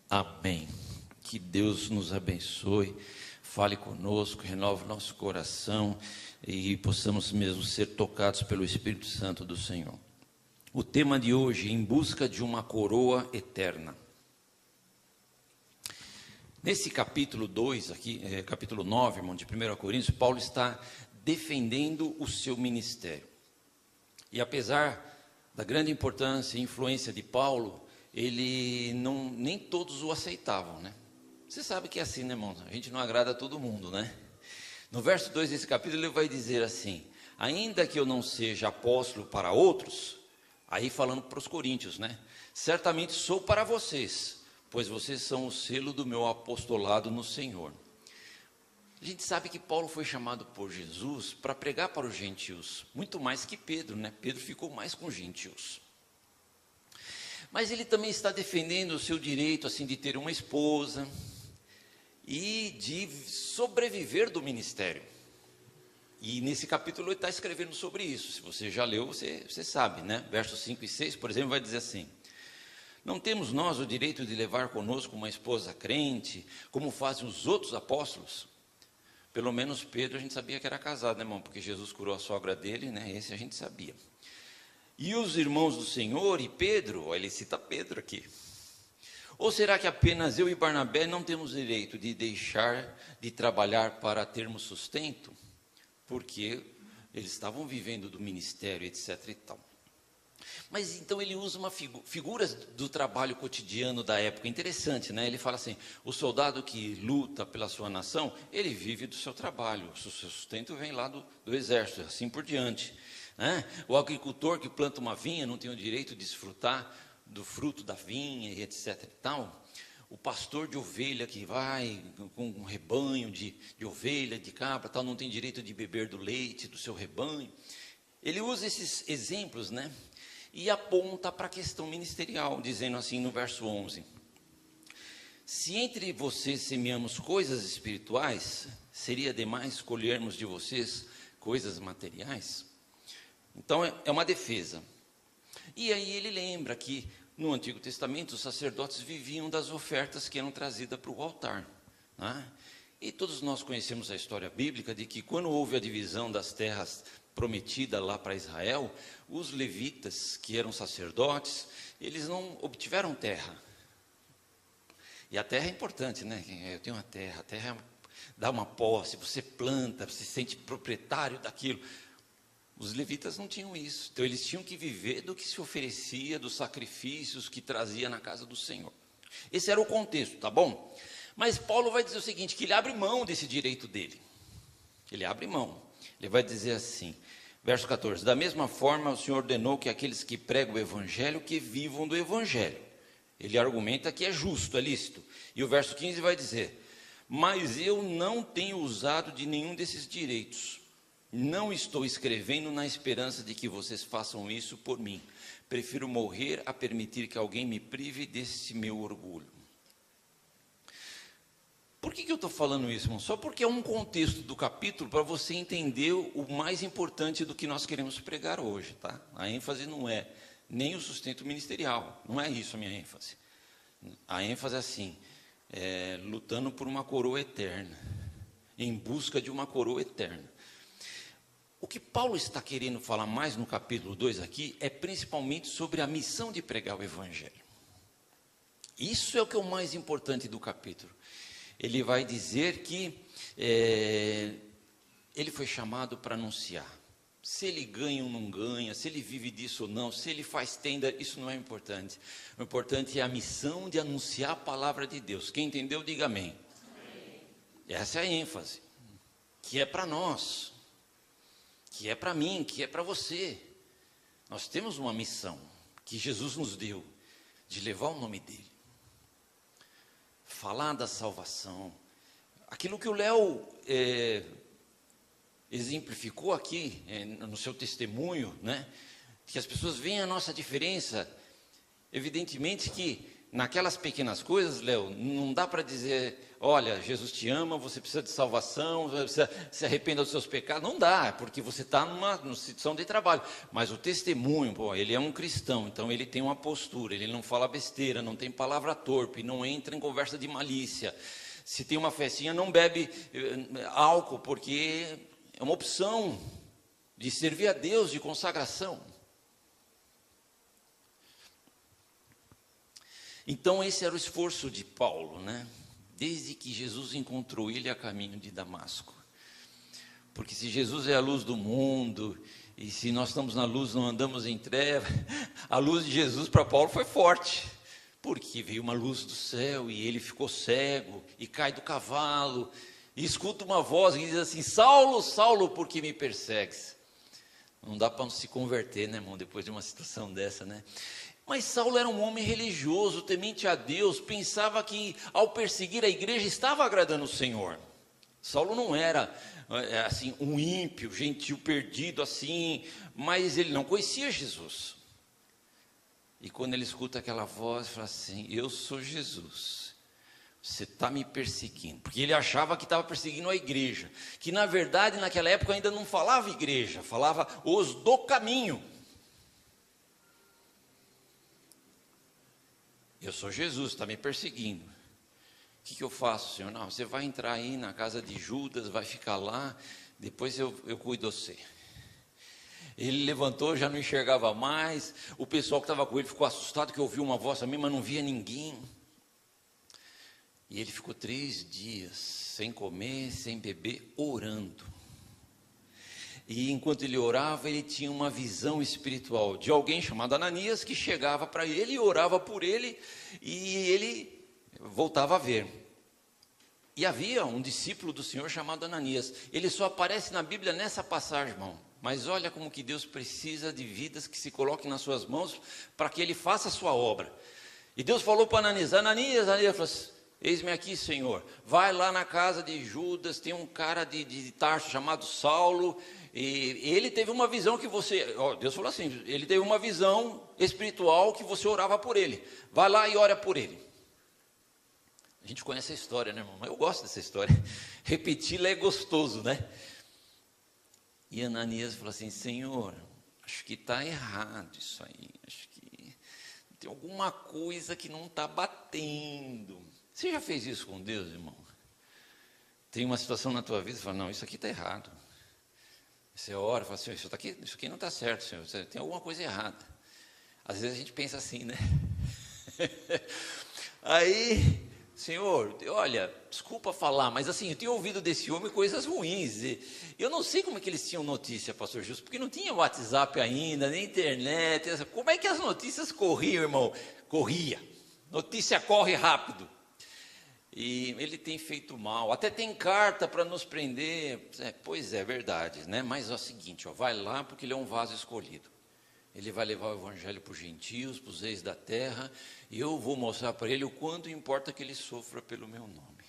Amém. Que Deus nos abençoe, fale conosco, renove nosso coração e possamos mesmo ser tocados pelo Espírito Santo do Senhor. O tema de hoje, em busca de uma coroa eterna. Nesse capítulo 2 aqui, capítulo 9, irmão, de 1 Coríntios, Paulo está defendendo o seu ministério. E apesar da grande importância e influência de Paulo, nem todos o aceitavam, né? Você sabe que é assim, né, irmão? A gente não agrada a todo mundo, né? No verso 2 desse capítulo, ele vai dizer assim: ainda que eu não seja apóstolo para outros, aí falando para os coríntios, né? Certamente sou para vocês, pois vocês são o selo do meu apostolado no Senhor. A gente sabe que Paulo foi chamado por Jesus para pregar para os gentios, muito mais que Pedro, né? Pedro ficou mais com os gentios. Mas ele também está defendendo o seu direito, assim, de ter uma esposa e de sobreviver do ministério. E nesse capítulo ele está escrevendo sobre isso. Se você já leu, você sabe, né? Versos 5 e 6, por exemplo, vai dizer assim: não temos nós o direito de levar conosco uma esposa crente, como fazem os outros apóstolos? Pelo menos Pedro a gente sabia que era casado, né, irmão? Porque Jesus curou a sogra dele, né? Esse a gente sabia. E os irmãos do Senhor e Pedro, ele cita Pedro aqui. Ou será que apenas eu e Barnabé não temos direito de deixar de trabalhar para termos sustento? Porque eles estavam vivendo do ministério, etc. e tal. Mas então ele usa uma figuras do trabalho cotidiano da época, interessante, né? Ele fala assim: o soldado que luta pela sua nação, ele vive do seu trabalho, o seu sustento vem lá do exército, assim por diante. O agricultor que planta uma vinha não tem o direito de desfrutar do fruto da vinha, e etc. e tal. O pastor de ovelha que vai com um rebanho de ovelha, de cabra, tal, não tem direito de beber do leite do seu rebanho. Ele usa esses exemplos, né? E aponta para a questão ministerial, dizendo assim no verso 11: se entre vocês semeamos coisas espirituais, seria demais colhermos de vocês coisas materiais? Então é uma defesa. E aí ele lembra que no Antigo Testamento os sacerdotes viviam das ofertas que eram trazidas para o altar, né? E todos nós conhecemos a história bíblica de que quando houve a divisão das terras prometida lá para Israel, os levitas, que eram sacerdotes, eles não obtiveram terra. E a terra é importante, né? Eu tenho uma terra, a terra dá uma posse, você planta, você se sente proprietário daquilo. Os levitas não tinham isso, então eles tinham que viver do que se oferecia, dos sacrifícios que trazia na casa do Senhor. Esse era o contexto, tá bom? Mas Paulo vai dizer o seguinte, que ele abre mão desse direito dele. Ele abre mão. Ele vai dizer assim, verso 14: da mesma forma o Senhor ordenou que aqueles que pregam o evangelho, que vivam do evangelho. Ele argumenta que é justo, é lícito. E o verso 15 vai dizer: mas eu não tenho usado de nenhum desses direitos. Não estou escrevendo na esperança de que vocês façam isso por mim. Prefiro morrer a permitir que alguém me prive desse meu orgulho. Por que eu estou falando isso, irmão? Só porque é um contexto do capítulo para você entender o mais importante do que nós queremos pregar hoje, tá? A ênfase não é nem o sustento ministerial, não é isso a minha ênfase. A ênfase é assim, lutando por uma coroa eterna, em busca de uma coroa eterna. O que Paulo está querendo falar mais no capítulo 2 aqui é principalmente sobre a missão de pregar o evangelho. Isso é o que é o mais importante do capítulo. Ele vai dizer que ele foi chamado para anunciar. Se ele ganha ou não ganha, se ele vive disso ou não, se ele faz tenda, isso não é importante. O importante é a missão de anunciar a palavra de Deus. Quem entendeu, diga amém. Amém. Essa é a ênfase, que é para nós, que é para mim, que é para você. Nós temos uma missão que Jesus nos deu, de levar o nome dele, falar da salvação, aquilo que o Léo exemplificou aqui no seu testemunho, né? Que as pessoas veem a nossa diferença. Evidentemente que naquelas pequenas coisas, Léo, não dá para dizer, olha, Jesus te ama, você precisa de salvação, você precisa se arrepender dos seus pecados. Não dá, porque você está numa situação de trabalho. Mas o testemunho, pô, ele é um cristão, então ele tem uma postura, ele não fala besteira, não tem palavra torpe, não entra em conversa de malícia. Se tem uma festinha, não bebe álcool, porque é uma opção de servir a Deus, de consagração. Então esse era o esforço de Paulo, né? Desde que Jesus encontrou ele a caminho de Damasco. Porque se Jesus é a luz do mundo, e se nós estamos na luz, não andamos em trevas, a luz de Jesus para Paulo foi forte. Porque veio uma luz do céu e ele ficou cego e cai do cavalo e escuta uma voz que diz assim: Saulo, Saulo, por que me persegues? Não dá para se converter, né, irmão, depois de uma situação dessa, né? Mas Saulo era um homem religioso, temente a Deus, pensava que ao perseguir a igreja estava agradando o Senhor. Saulo não era assim um ímpio, gentil, perdido assim, mas ele não conhecia Jesus. E quando ele escuta aquela voz, ele fala assim: eu sou Jesus, você está me perseguindo. Porque ele achava que estava perseguindo a igreja, que na verdade naquela época ainda não falava igreja, falava os do caminho. Eu sou Jesus, está me perseguindo. O que eu faço, Senhor? Não, você vai entrar aí na casa de Judas, vai ficar lá, depois eu cuido de você. Ele levantou, já não enxergava mais. O pessoal que estava com ele ficou assustado, que ouviu uma voz também, mas não via ninguém. E ele ficou 3 dias, sem comer, sem beber, orando. E enquanto ele orava, ele tinha uma visão espiritual de alguém chamado Ananias, que chegava para ele e orava por ele, e ele voltava a ver. E havia um discípulo do Senhor chamado Ananias. Ele só aparece na Bíblia nessa passagem, irmão. Mas olha como que Deus precisa de vidas que se coloquem nas suas mãos para que ele faça a sua obra. E Deus falou para Ananias, Ananias falou assim: eis-me aqui, Senhor, vai lá na casa de Judas, tem um cara de Tarso chamado Saulo, e ele teve uma visão que você, Deus falou assim, ele teve uma visão espiritual que você orava por ele, vai lá e ora por ele. A gente conhece a história, né, irmão? Mas eu gosto dessa história, repeti-la é gostoso, né? E Ananias falou assim: Senhor, acho que está errado isso aí, acho que tem alguma coisa que não está batendo. Você já fez isso com Deus, irmão? Tem uma situação na tua vida e fala: não, isso aqui está errado. Você ora e fala assim: isso aqui não está certo, Senhor, tem alguma coisa errada. Às vezes a gente pensa assim, né? Aí, Senhor, olha, desculpa falar, mas assim, eu tenho ouvido desse homem coisas ruins. E eu não sei como é que eles tinham notícia, pastor Justo, porque não tinha WhatsApp ainda, nem internet. Como é que as notícias corriam, irmão? Corria. Notícia corre rápido. E ele tem feito mal, até tem carta para nos prender. Pois é, verdade, né? Mas é o seguinte, vai lá, porque ele é um vaso escolhido. Ele vai levar o evangelho para os gentios, para os reis da terra, e eu vou mostrar para ele o quanto importa que ele sofra pelo meu nome.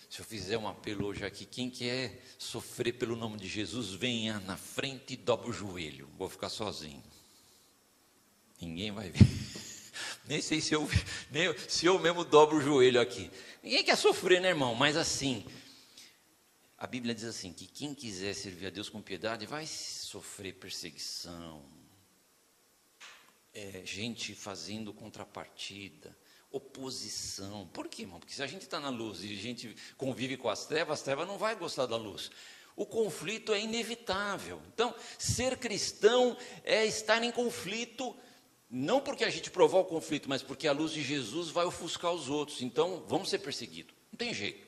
Se eu fizer um apelo hoje aqui, quem quer sofrer pelo nome de Jesus, venha na frente e dobra o joelho. Vou ficar sozinho. Ninguém vai ver. Nem sei se eu mesmo dobro o joelho aqui. Ninguém quer sofrer, né, irmão? Mas assim, a Bíblia diz assim, que quem quiser servir a Deus com piedade, vai sofrer perseguição, gente fazendo contrapartida, oposição. Por quê, irmão? Porque se a gente está na luz e a gente convive com as trevas não vai gostar da luz. O conflito é inevitável. Então, ser cristão é estar em conflito, não porque a gente provar o conflito, mas porque a luz de Jesus vai ofuscar os outros. Então, vamos ser perseguidos. Não tem jeito.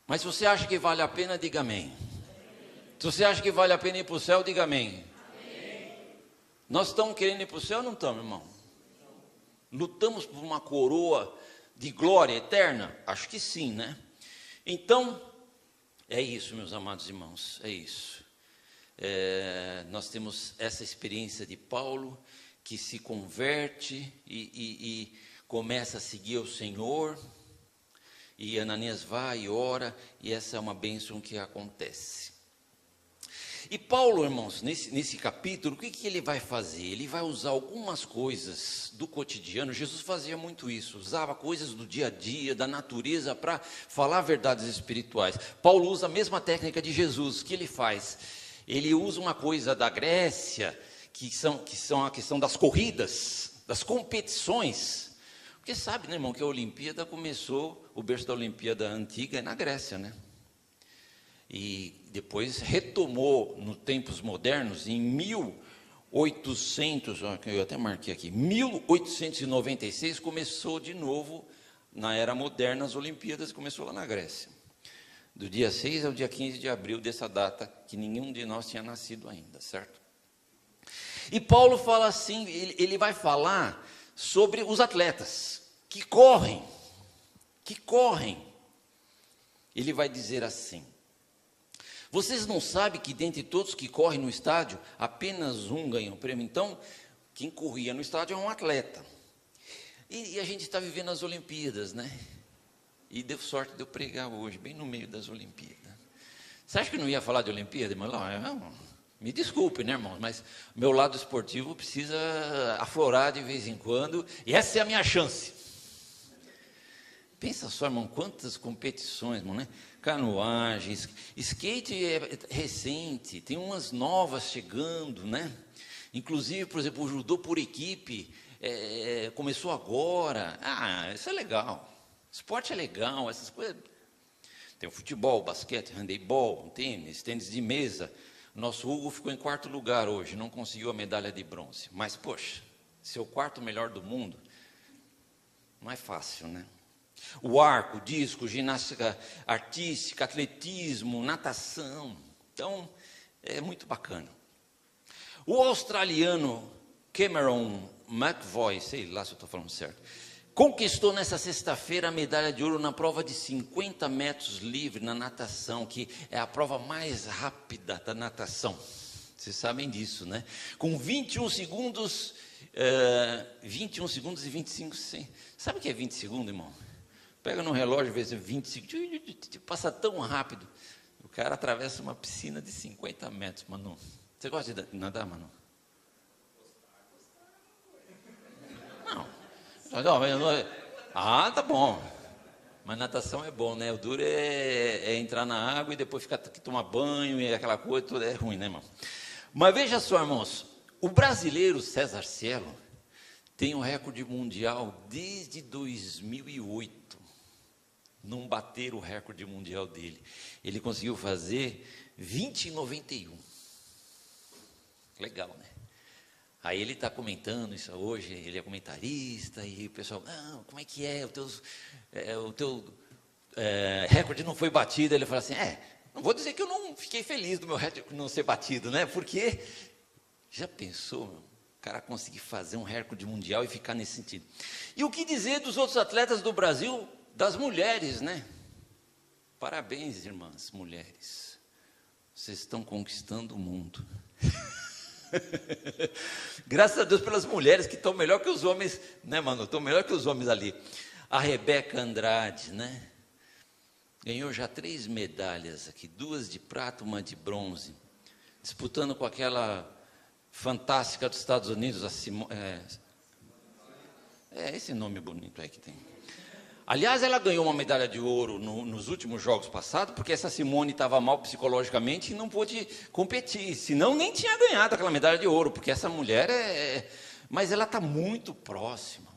Mas se você acha que vale a pena, diga amém. Se você acha que vale a pena ir para o céu, diga amém. Nós estamos querendo ir para o céu ou não estamos, irmão? Lutamos por uma coroa de glória eterna? Acho que sim, né? Então, é isso, meus amados irmãos, é isso. Nós temos essa experiência de Paulo, que se converte e começa a seguir o Senhor, e Ananias vai e ora, e essa é uma bênção que acontece. E Paulo, irmãos, nesse capítulo, o que ele vai fazer? Ele vai usar algumas coisas do cotidiano. Jesus fazia muito isso, usava coisas do dia a dia, da natureza, para falar verdades espirituais. Paulo usa a mesma técnica de Jesus. O que ele faz? Ele usa uma coisa da Grécia, que são a questão das corridas, das competições. Porque sabe, né, irmão, que a Olimpíada começou, o berço da Olimpíada antiga é na Grécia, né? E depois retomou nos tempos modernos, em 1800, eu até marquei aqui, 1896 começou de novo, na era moderna, as Olimpíadas, começou lá na Grécia. Do dia 6 ao dia 15 de abril dessa data, que nenhum de nós tinha nascido ainda, certo? E Paulo fala assim, ele vai falar sobre os atletas que correm. Ele vai dizer assim: vocês não sabem que dentre todos que correm no estádio, apenas um ganha o prêmio? Então, quem corria no estádio é um atleta. E a gente está vivendo as Olimpíadas, né? E deu sorte de eu pregar hoje, bem no meio das Olimpíadas. Você acha que não ia falar de Olimpíada? Mas não, me desculpe, né, irmãos? Mas meu lado esportivo precisa aflorar de vez em quando. E essa é a minha chance. Pensa só, irmão, quantas competições, irmão, né? Canoagem, skate é recente, tem umas novas chegando, né? Inclusive, por exemplo, o judô por equipe começou agora. Isso é legal. Esporte é legal, essas coisas. Tem o futebol, basquete, handebol, tênis de mesa. Nosso Hugo ficou em 4º lugar hoje, não conseguiu a medalha de bronze. Mas, poxa, ser o 4º melhor do mundo, não é fácil, né? O arco, disco, ginástica artística, atletismo, natação. Então, é muito bacana. O australiano Cameron McVoy, sei lá se eu estou falando certo, conquistou nessa sexta-feira a medalha de ouro na prova de 50 metros livre na natação, que é a prova mais rápida da natação. Vocês sabem disso, né? Com 21 segundos e 25 segundos. Sabe o que é 20 segundos, irmão? Pega no relógio e vê se 20 segundos, passa tão rápido. O cara atravessa uma piscina de 50 metros, Manu. Você gosta de nadar, Manu? Não. Tá bom. Mas natação é bom, né? O duro é entrar na água e depois ficar que tomar banho e aquela coisa, tudo é ruim, né, irmão? Mas veja só, irmãos, o brasileiro César Cielo tem o recorde mundial desde 2008. Não bater o recorde mundial dele. Ele conseguiu fazer 20,91. Legal, né? Aí ele está comentando isso hoje, ele é comentarista, e o pessoal, não, como é que é? O teu recorde não foi batido. Ele fala assim, não vou dizer que eu não fiquei feliz do meu recorde não ser batido, né? Porque já pensou, meu? O cara conseguir fazer um recorde mundial e ficar nesse sentido. E o que dizer dos outros atletas do Brasil, das mulheres, né? Parabéns, irmãs, mulheres. Vocês estão conquistando o mundo. Graças a Deus pelas mulheres que estão melhor que os homens, né, mano? Estão melhor que os homens ali. A Rebeca Andrade, né? Ganhou já 3 medalhas aqui, 2 de prata, 1 de bronze. Disputando com aquela fantástica dos Estados Unidos, a esse nome bonito aí que tem. Aliás, ela ganhou uma medalha de ouro nos últimos jogos passados, porque essa Simone estava mal psicologicamente e não pôde competir. Senão nem tinha ganhado aquela medalha de ouro, porque essa mulher mas ela está muito próxima.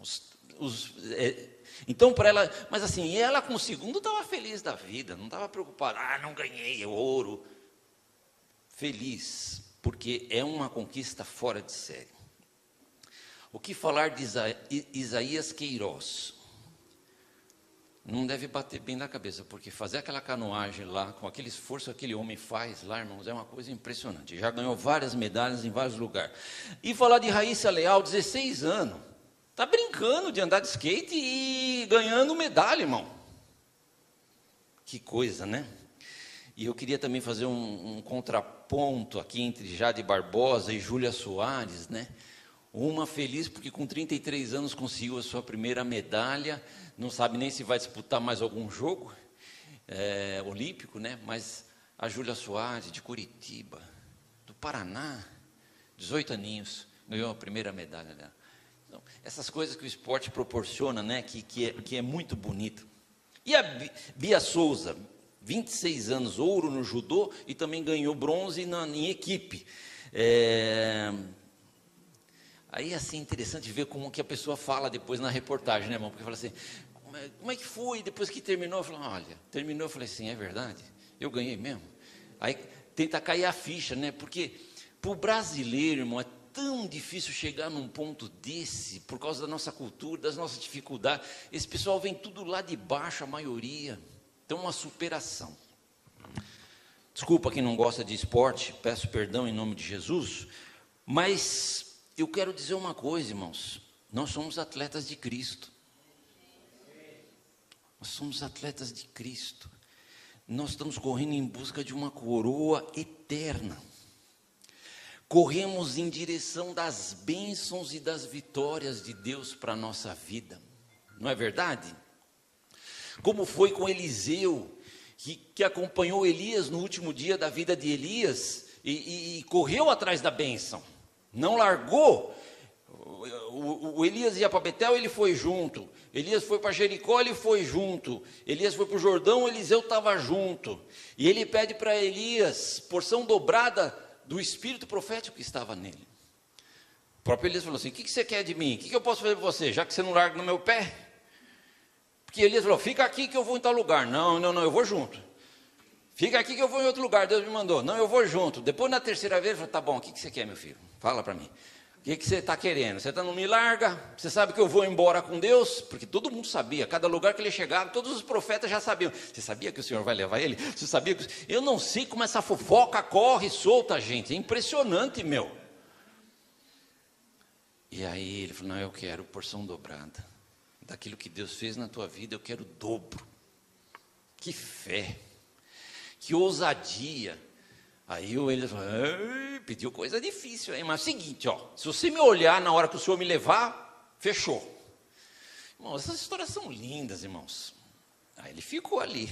Então, para ela... Mas assim, ela com o segundo estava feliz da vida, não estava preocupada. Não ganhei ouro. Feliz, porque é uma conquista fora de série. O que falar de Isaías Queiroz? Não deve bater bem na cabeça, porque fazer aquela canoagem lá, com aquele esforço que aquele homem faz lá, irmãos, é uma coisa impressionante. Já ganhou várias medalhas em vários lugares. E falar de Raíssa Leal, 16 anos. Está brincando de andar de skate e ganhando medalha, irmão. Que coisa, né? E eu queria também fazer um contraponto aqui entre Jade Barbosa e Júlia Soares, né? Uma feliz porque com 33 anos conseguiu a sua primeira medalha, não sabe nem se vai disputar mais algum jogo olímpico, né? Mas a Júlia Soares, de Curitiba, Paraná, 18 aninhos, ganhou a primeira medalha dela. Então, essas coisas que o esporte proporciona, né, que é muito bonito. E a Bia Souza, 26 anos, ouro no judô, e também ganhou bronze em equipe. Aí, assim, interessante ver como que a pessoa fala depois na reportagem, né, irmão? Porque fala assim, como é que foi? Depois que terminou, eu falei, olha, terminou, eu falei assim, é verdade? Eu ganhei mesmo? Aí tenta cair a ficha, né? Porque para o brasileiro, irmão, é tão difícil chegar num ponto desse, por causa da nossa cultura, das nossas dificuldades. Esse pessoal vem tudo lá de baixo, a maioria. Então, uma superação. Desculpa quem não gosta de esporte, peço perdão em nome de Jesus, mas eu quero dizer uma coisa, irmãos, nós somos atletas de Cristo. Nós somos atletas de Cristo. Nós estamos correndo em busca de uma coroa eterna. Corremos em direção das bênçãos e das vitórias de Deus para a nossa vida. Não é verdade? Como foi com Eliseu, que acompanhou Elias no último dia da vida de Elias e correu atrás da bênção. Não largou. O Elias ia para Betel, ele foi junto. Elias foi para Jericó, ele foi junto. Elias foi para o Jordão, Eliseu estava junto. E ele pede para Elias porção dobrada do espírito profético que estava nele. O próprio Elias falou assim, o que você quer de mim? O que eu posso fazer para você, já que você não larga no meu pé? Porque Elias falou, fica aqui que eu vou em tal lugar. Não, eu vou junto. Fica aqui que eu vou em outro lugar, Deus me mandou. Não, eu vou junto. Depois, na terceira vez, ele falou, tá bom, o que você quer, meu filho? Fala para mim. O que você está querendo? Você não me larga? Você sabe que eu vou embora com Deus? Porque todo mundo sabia, cada lugar que ele chegava, todos os profetas já sabiam. Você sabia que o Senhor vai levar ele? Você sabia que... Eu não sei como essa fofoca corre solta, gente. É impressionante, meu. E aí ele falou, não, eu quero porção dobrada. Daquilo que Deus fez na tua vida, eu quero o dobro. Que fé. Que ousadia. Aí ele falou, pediu coisa difícil, hein? Mas é o seguinte, ó, se você me olhar na hora que o Senhor me levar, fechou. Irmãos, essas histórias são lindas, irmãos. Aí ele ficou ali.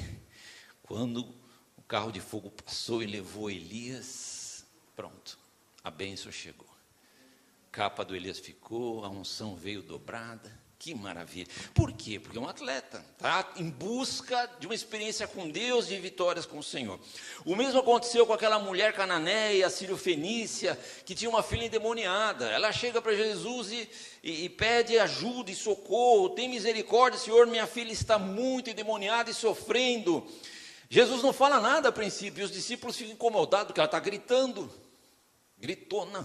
Quando o carro de fogo passou e levou Elias, pronto, a bênção chegou. A capa do Elias ficou, a unção veio dobrada. Que maravilha. Por quê? Porque é um atleta, tá? Em busca de uma experiência com Deus, de vitórias com o Senhor. O mesmo aconteceu com aquela mulher cananeia, sírio-fenícia, que tinha uma filha endemoniada. Ela chega para Jesus e pede ajuda e socorro. Tem misericórdia, Senhor, minha filha está muito endemoniada e sofrendo. Jesus não fala nada a princípio, e os discípulos ficam incomodados, porque ela está gritando, gritona,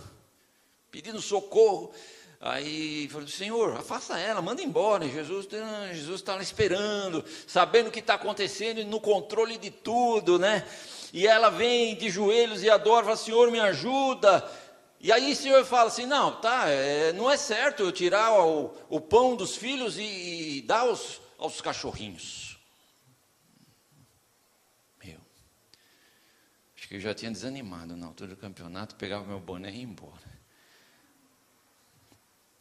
pedindo socorro. Aí falou, Senhor, afasta ela, manda embora. Jesus está lá esperando, sabendo o que está acontecendo e no controle de tudo, né? E ela vem de joelhos e adora, fala, Senhor, me ajuda. E aí o Senhor fala assim, não, tá, não é certo eu tirar o pão dos filhos e dar aos cachorrinhos. Meu, acho que eu já tinha desanimado na altura do campeonato, pegava meu boné e ia embora.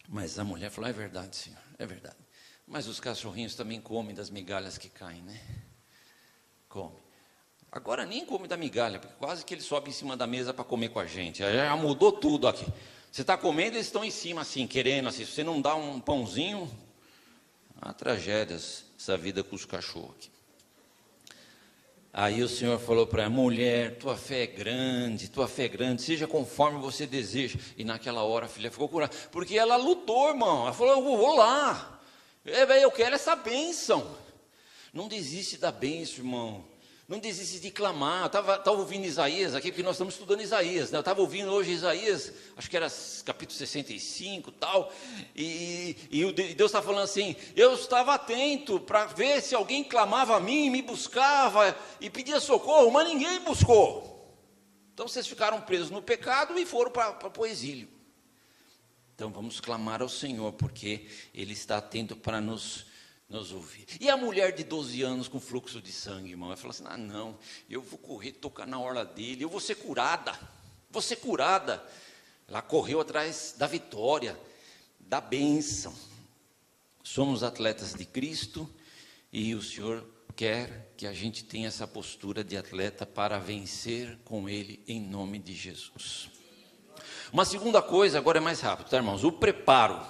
Mas a mulher falou, é verdade, Senhor, é verdade. Mas os cachorrinhos também comem das migalhas que caem, né? Come. Agora nem come da migalha, porque quase que ele sobe em cima da mesa para comer com a gente. Já mudou tudo aqui. Você está comendo, eles estão em cima assim, querendo assim. Se você não dá um pãozinho, há tragédias essa vida com os cachorros aqui. Aí o Senhor falou para ela, mulher, tua fé é grande, seja conforme você deseja. E naquela hora a filha ficou curada, porque ela lutou, irmão. Ela falou, eu vou lá, eu quero essa bênção. Não desiste da bênção, irmão. Não desiste de clamar. Eu estava ouvindo Isaías aqui, porque nós estamos estudando Isaías, né? Eu estava ouvindo hoje Isaías, acho que era capítulo 65 e tal, e Deus está falando assim, eu estava atento para ver se alguém clamava a mim, me buscava e pedia socorro, mas ninguém buscou. Então vocês ficaram presos no pecado e foram para o exílio. Então vamos clamar ao Senhor, porque Ele está atento para nos ouvir. E a mulher de 12 anos com fluxo de sangue, irmão, ela falou assim, não, eu vou correr, tocar na orla dele, eu vou ser curada. Ela correu atrás da vitória, da bênção. Somos atletas de Cristo, e o Senhor quer que a gente tenha essa postura de atleta para vencer com Ele em nome de Jesus. Uma segunda coisa, agora é mais rápido, tá, irmãos? O preparo.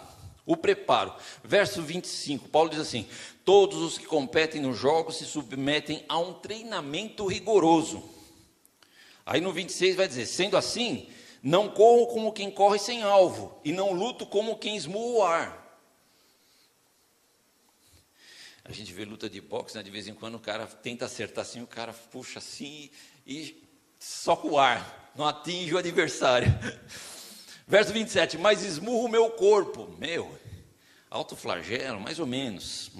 Verso 25, Paulo diz assim: todos os que competem nos jogos se submetem a um treinamento rigoroso. Aí no 26 vai dizer: sendo assim, não corro como quem corre sem alvo, e não luto como quem esmurra o ar. A gente vê luta de boxe, né? De vez em quando o cara tenta acertar assim, o cara puxa assim e soca o ar, não atinge o adversário. Verso 27, mas esmurro o meu corpo, autoflagelo, mais ou menos,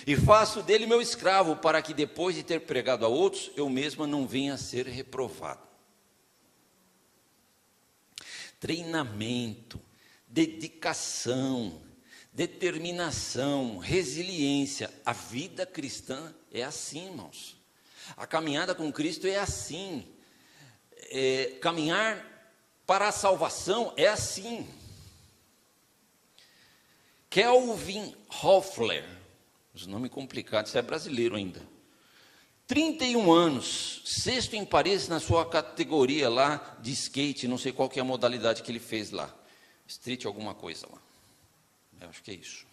e faço dele meu escravo, para que depois de ter pregado a outros, eu mesma não venha a ser reprovado. Treinamento, dedicação, determinação, resiliência. A vida cristã é assim, irmãos. A caminhada com Cristo é assim. Caminhar para a salvação é assim. Kelvin Hoffler, esse nome complicado, isso é brasileiro ainda. 31 anos, sexto em Paris na sua categoria lá de skate, não sei qual que é a modalidade que ele fez lá. Street alguma coisa lá. Eu acho que é isso.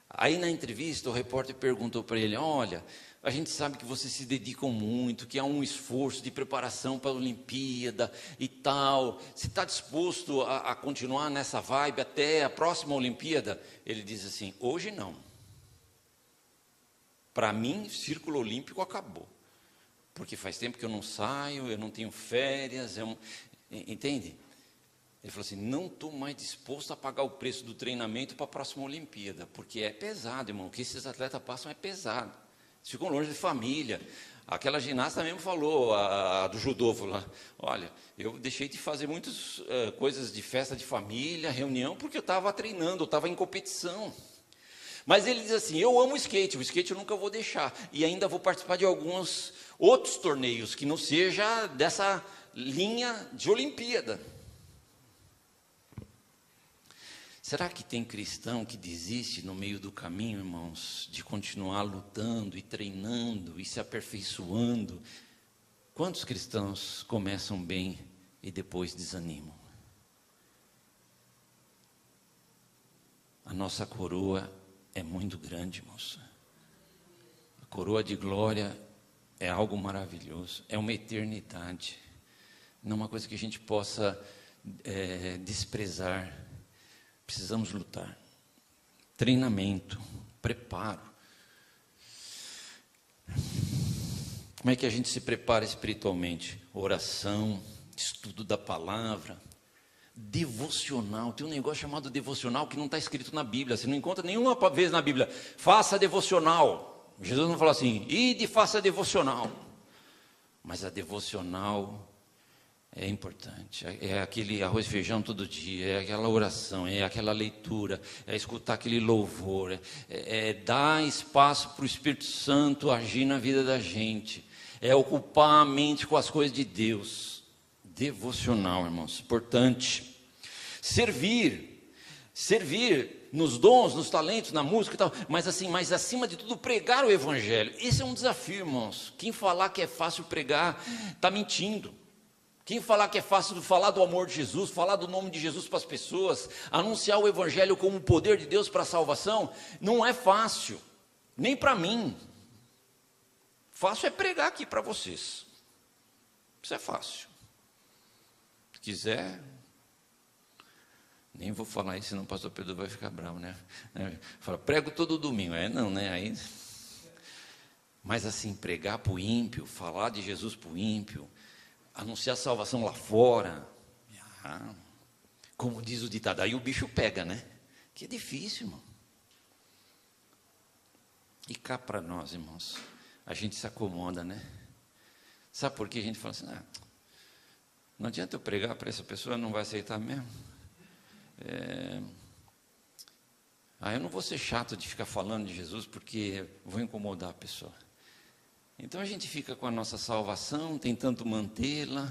Aí na entrevista o repórter perguntou para ele: olha, a gente sabe que vocês se dedicam muito, que há um esforço de preparação para a Olimpíada e tal. Você está disposto a continuar nessa vibe até a próxima Olimpíada? Ele diz assim: hoje não. Para mim, círculo olímpico acabou. Porque faz tempo que eu não saio, eu não tenho férias, entende? Ele falou assim: não estou mais disposto a pagar o preço do treinamento para a próxima Olimpíada, porque é pesado, irmão. O que esses atletas passam é pesado. Eles ficam longe de família. Aquela ginasta mesmo falou, a do judô, falou: olha, eu deixei de fazer muitas coisas de festa de família, reunião, porque eu estava treinando, eu estava em competição. Mas ele diz assim: eu amo o skate eu nunca vou deixar, e ainda vou participar de alguns outros torneios, que não seja dessa linha de Olimpíada. Será que tem cristão que desiste no meio do caminho, irmãos, de continuar lutando e treinando e se aperfeiçoando? Quantos cristãos começam bem e depois desanimam? A nossa coroa é muito grande, irmãos. A coroa de glória é algo maravilhoso, é uma eternidade, não é uma coisa que a gente possa desprezar. Precisamos lutar. Treinamento, preparo. Como é que a gente se prepara espiritualmente? Oração, estudo da palavra, devocional. Tem um negócio chamado devocional que não está escrito na Bíblia. Você não encontra nenhuma vez na Bíblia: faça devocional. Jesus não falou assim: ide e faça devocional. Mas a devocional é importante, é aquele arroz e feijão todo dia, é aquela oração, é aquela leitura, é escutar aquele louvor, é dar espaço para o Espírito Santo agir na vida da gente, é ocupar a mente com as coisas de Deus. Devocional, irmãos, importante. Servir nos dons, nos talentos, na música e tal, mas acima de tudo, pregar o Evangelho. Esse é um desafio, irmãos. Quem falar que é fácil pregar, está mentindo. Quem falar que é fácil falar do amor de Jesus, falar do nome de Jesus para as pessoas, anunciar o Evangelho como o poder de Deus para a salvação, não é fácil, nem para mim. Fácil é pregar aqui para vocês. Isso é fácil. Se quiser, nem vou falar isso, senão o pastor Pedro vai ficar bravo, né? Fala: prego todo domingo. Não, né? Aí, mas assim, pregar para o ímpio, falar de Jesus para o ímpio, anunciar a salvação lá fora, como diz o ditado, aí o bicho pega, né? Que é difícil, irmão. E cá para nós, irmãos, a gente se acomoda, né? Sabe por que a gente fala assim: não adianta eu pregar para essa pessoa, não vai aceitar mesmo? Eu não vou ser chato de ficar falando de Jesus, porque vou incomodar a pessoa. Então a gente fica com a nossa salvação, tentando mantê-la,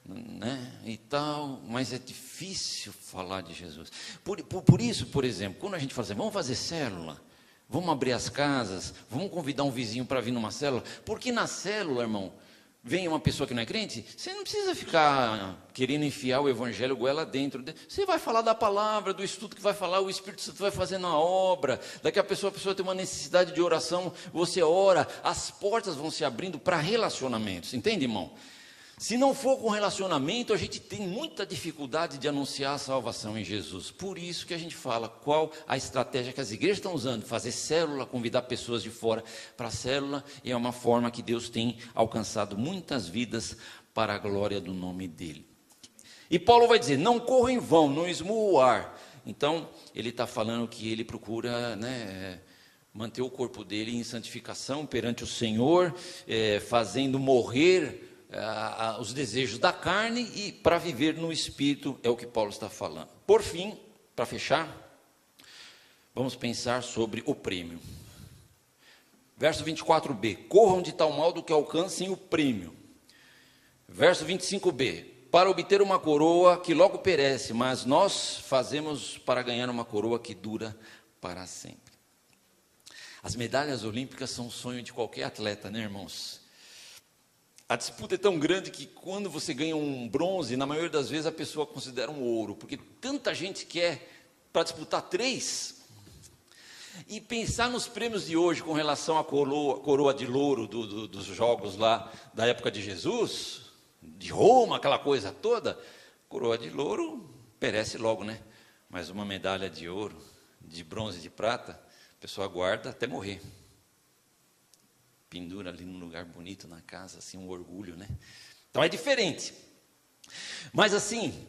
né, e tal, mas é difícil falar de Jesus. Por isso, por exemplo, quando a gente fala assim: vamos fazer célula, Vamos abrir as casas, vamos convidar um vizinho para vir numa célula, porque na célula, irmão, vem uma pessoa que não é crente, você não precisa ficar querendo enfiar o evangelho goela dentro. Você vai falar da palavra, do estudo que vai falar, o Espírito Santo vai fazendo a obra. Daqui a pessoa tem uma necessidade de oração, você ora, as portas vão se abrindo para relacionamentos. Entende, irmão? Se não for com relacionamento, a gente tem muita dificuldade de anunciar a salvação em Jesus. Por isso que a gente fala qual a estratégia que as igrejas estão usando, fazer célula, convidar pessoas de fora para a célula, e é uma forma que Deus tem alcançado muitas vidas para a glória do nome dEle. E Paulo vai dizer, não corra em vão, não esmurra o ar. Então, ele está falando que ele procura, manter o corpo dele em santificação perante o Senhor, fazendo morrer os desejos da carne e para viver no Espírito, é o que Paulo está falando. Por fim, para fechar, vamos pensar sobre o prêmio. Verso 24b, corram de tal modo que alcancem o prêmio. Verso 25b, para obter uma coroa que logo perece, mas nós fazemos para ganhar uma coroa que dura para sempre. As medalhas olímpicas são um sonho de qualquer atleta, né, irmãos? A disputa é tão grande que quando você ganha um bronze, na maioria das vezes a pessoa considera um ouro, porque tanta gente quer para disputar 3. E pensar nos prêmios de hoje com relação à coroa de louro dos jogos lá da época de Jesus, de Roma, aquela coisa toda, coroa de louro perece logo, né? Mas uma medalha de ouro, de bronze, de prata, a pessoa guarda até morrer. Pendura ali num lugar bonito na casa, assim, um orgulho, né? Então é diferente. Mas assim,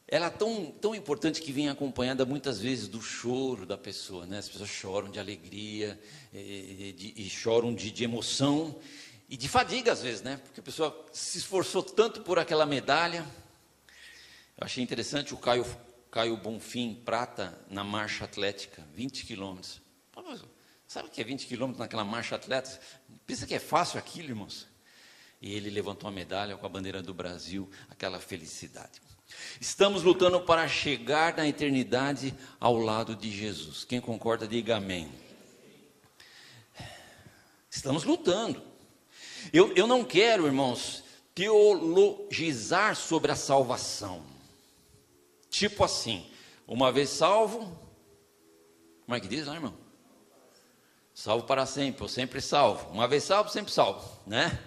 ela é tão importante que vem acompanhada muitas vezes do choro da pessoa, né? As pessoas choram de alegria, e choram de emoção e de fadiga às vezes, né? Porque a pessoa se esforçou tanto por aquela medalha. Eu achei interessante o Caio Bonfim, prata na marcha atlética, 20 quilômetros. Sabe o que é 20 quilômetros naquela marcha atlética? Pensa que é fácil aquilo, irmãos? E ele levantou a medalha com a bandeira do Brasil, aquela felicidade. Estamos lutando para chegar na eternidade ao lado de Jesus. Quem concorda, diga amém. Estamos lutando. Eu não quero, irmãos, teologizar sobre a salvação. Tipo assim, uma vez salvo, como é que diz lá, irmão? Salvo para sempre, ou sempre salvo. Uma vez salvo, sempre salvo, né?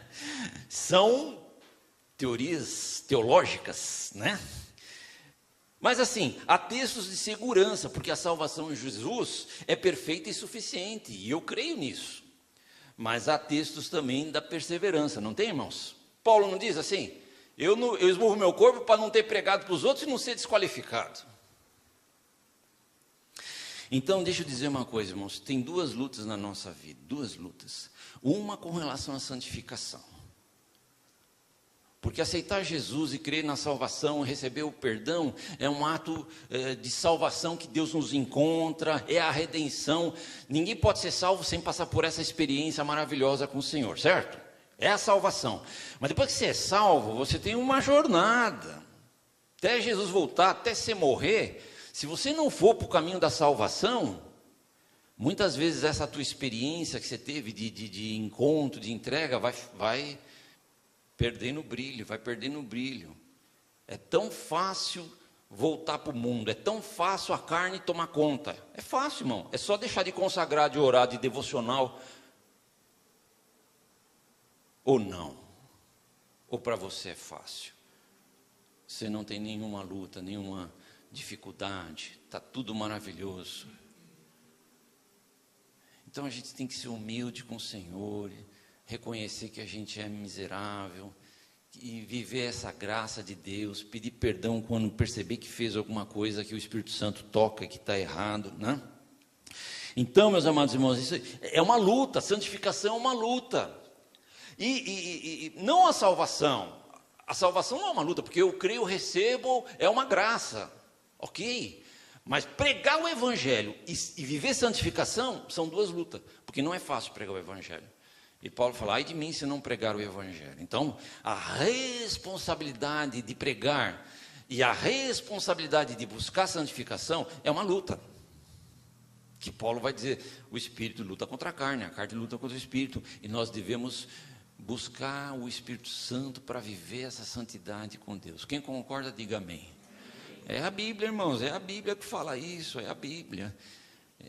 São teorias teológicas, né? Mas assim, há textos de segurança, porque a salvação em Jesus é perfeita e suficiente, e eu creio nisso. Mas há textos também da perseverança, não tem, irmãos? Paulo não diz assim, eu esmurro meu corpo para não ter pregado para os outros e não ser desqualificado. Então, deixa eu dizer uma coisa, irmãos, tem 2 lutas na nossa vida, 2 lutas. Uma com relação à santificação. Porque aceitar Jesus e crer na salvação, receber o perdão, é um ato de salvação que Deus nos encontra, é a redenção. Ninguém pode ser salvo sem passar por essa experiência maravilhosa com o Senhor, certo? É a salvação. Mas depois que você é salvo, você tem uma jornada. Até Jesus voltar, até você morrer. Se você não for para o caminho da salvação, muitas vezes essa tua experiência que você teve de encontro, de entrega, vai perdendo brilho, vai perdendo brilho. É tão fácil voltar para o mundo, é tão fácil a carne tomar conta. É fácil, irmão, é só deixar de consagrar, de orar, de devocional. Ou não, ou para você é fácil. Você não tem nenhuma luta, nenhuma dificuldade, está tudo maravilhoso. Então a gente tem que ser humilde com o Senhor, reconhecer que a gente é miserável, e viver essa graça de Deus, pedir perdão quando perceber que fez alguma coisa que o Espírito Santo toca, que está errado, né? Então, meus amados irmãos, isso é uma luta, santificação é uma luta, e não a salvação não é uma luta, porque eu creio, recebo, é uma graça, ok? Mas pregar o Evangelho e viver santificação são 2 lutas, porque não é fácil pregar o Evangelho. E Paulo fala, ai de mim se não pregar o Evangelho. Então, a responsabilidade de pregar e a responsabilidade de buscar santificação é uma luta. Que Paulo vai dizer, o espírito luta contra a carne luta contra o espírito, e nós devemos buscar o Espírito Santo para viver essa santidade com Deus. Quem concorda, diga amém. É a Bíblia, irmãos, é a Bíblia que fala isso, é a Bíblia.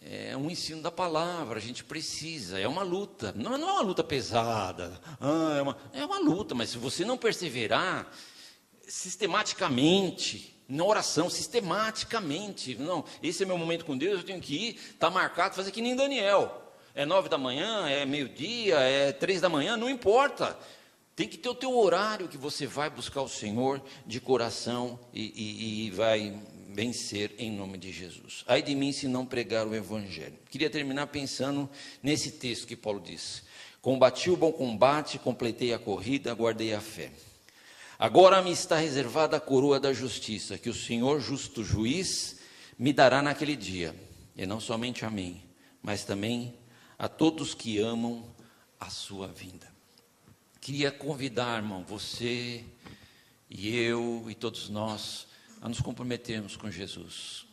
É um ensino da palavra, a gente precisa, é uma luta, não é uma luta pesada, é uma luta, mas se você não perseverar sistematicamente, na oração, sistematicamente, não, esse é meu momento com Deus, eu tenho que ir, está marcado, fazer que nem Daniel, é 9 da manhã, é meio-dia, é 3 da manhã, não importa, tem que ter o teu horário que você vai buscar o Senhor de coração e vai vencer em nome de Jesus. Ai de mim se não pregar o Evangelho. Queria terminar pensando nesse texto que Paulo diz: combati o bom combate, completei a corrida, guardei a fé. Agora me está reservada a coroa da justiça, que o Senhor, justo juiz, me dará naquele dia, e não somente a mim, mas também a todos que amam a sua vinda. Queria convidar, irmão, você e eu e todos nós a nos comprometermos com Jesus.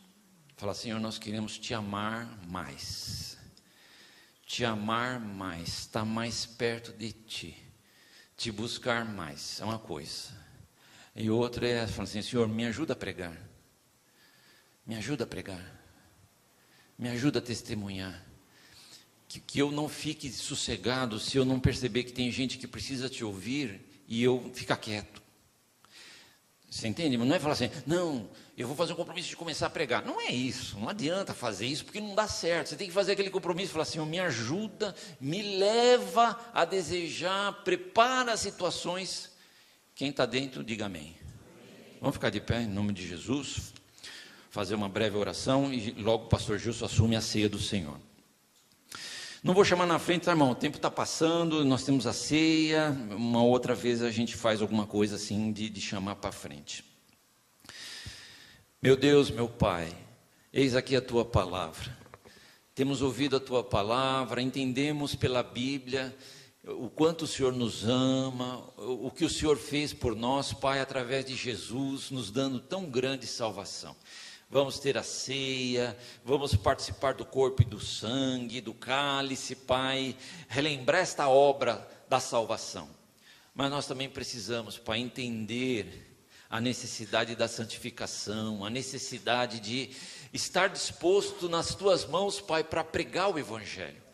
Falar: Senhor, nós queremos te amar mais, estar mais perto de ti, te buscar mais, é uma coisa. E outra é falar assim: Senhor, me ajuda a pregar, me ajuda a testemunhar, que eu não fique sossegado se eu não perceber que tem gente que precisa te ouvir e eu ficar quieto. Você entende? Não é falar assim: não, eu vou fazer um compromisso de começar a pregar. Não é isso, não adianta fazer isso, porque não dá certo. Você tem que fazer aquele compromisso e falar assim: me ajuda, me leva a desejar, prepara as situações. Quem está dentro, diga amém. Vamos ficar de pé em nome de Jesus, fazer uma breve oração e logo o pastor Gilson assume a ceia do Senhor. Não vou chamar na frente, tá, irmão? O tempo está passando, nós temos a ceia, uma outra vez a gente faz alguma coisa assim de chamar para frente. Meu Deus, meu Pai, eis aqui a Tua palavra. Temos ouvido a Tua palavra, entendemos pela Bíblia o quanto o Senhor nos ama, o que o Senhor fez por nós, Pai, através de Jesus, nos dando tão grande salvação. Vamos ter a ceia, vamos participar do corpo e do sangue, do cálice, Pai, relembrar esta obra da salvação. Mas nós também precisamos, Pai, entender a necessidade da santificação, a necessidade de estar disposto nas Tuas mãos, Pai, para pregar o Evangelho.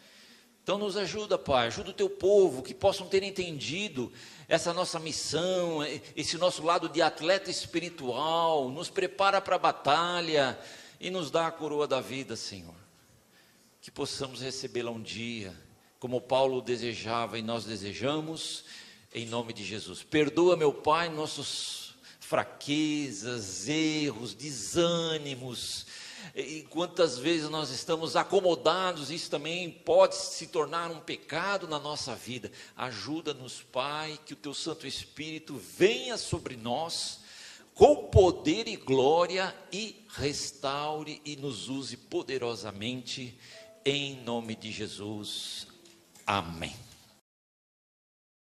Então nos ajuda, Pai, ajuda o Teu povo, que possam ter entendido essa nossa missão, esse nosso lado de atleta espiritual, nos prepara para a batalha e nos dá a coroa da vida, Senhor. Que possamos recebê-la um dia, como Paulo desejava e nós desejamos, em nome de Jesus. Perdoa, meu Pai, nossas fraquezas, erros, desânimos. E quantas vezes nós estamos acomodados, isso também pode se tornar um pecado na nossa vida. Ajuda-nos, Pai, que o Teu Santo Espírito venha sobre nós com poder e glória e restaure e nos use poderosamente, em nome de Jesus. Amém.